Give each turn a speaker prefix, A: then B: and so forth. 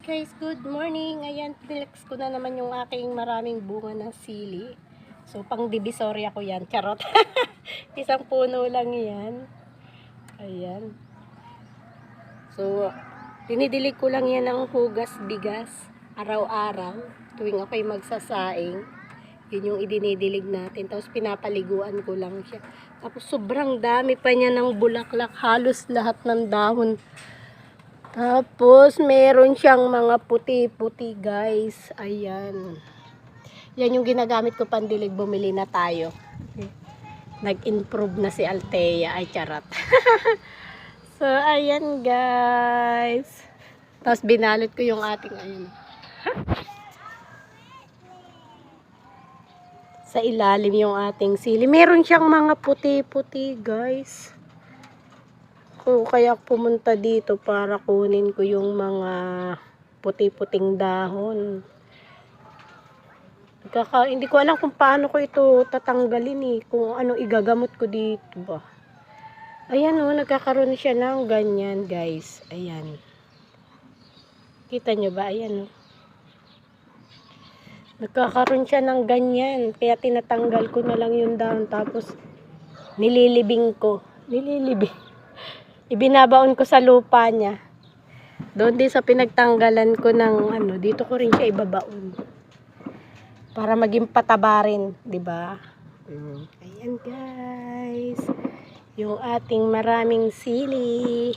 A: Guys, good morning. Ayan, pinex ko na naman yung aking maraming bunga ng sili. So, pang divisoria ko yan. Charot. Isang puno lang yan. Ayan. So, dinidilig ko lang yan ng hugas bigas. Araw-araw. Tuwing ako'y magsasaing. Yun yung idinidilig natin. Tapos, pinapaliguan ko lang siya. Tapos, sobrang dami pa niya ng bulaklak. Halos lahat ng dahon. Tapos, meron siyang mga puti-puti, guys. Ayan. Yan yung ginagamit ko pandilig. Bumili na tayo. Nag-improve na si Althea. Ay, charot. So, ayan, guys. Tapos, binalot ko yung ating, ayan. Sa ilalim yung ating sili. Meron siyang mga puti-puti, guys. So, kaya pumunta dito para kunin ko yung mga puti-puting dahon. Hindi ko alam kung paano ko ito tatanggalin kung ano igagamot ko dito ba. Ayan nagkakaroon siya ng ganyan, guys. Ayan. Kita nyo ba? Ayan Nagkakaroon siya ng ganyan. Kaya tinatanggal ko na lang yung dahon. Tapos nililibing ko. Ibinabaon ko sa lupa niya. Doon din sa pinagtanggalan ko ng dito ko rin siya ibabaon. Para maging pataba rin, 'di ba? Ayan, guys. Yung ating maraming sili.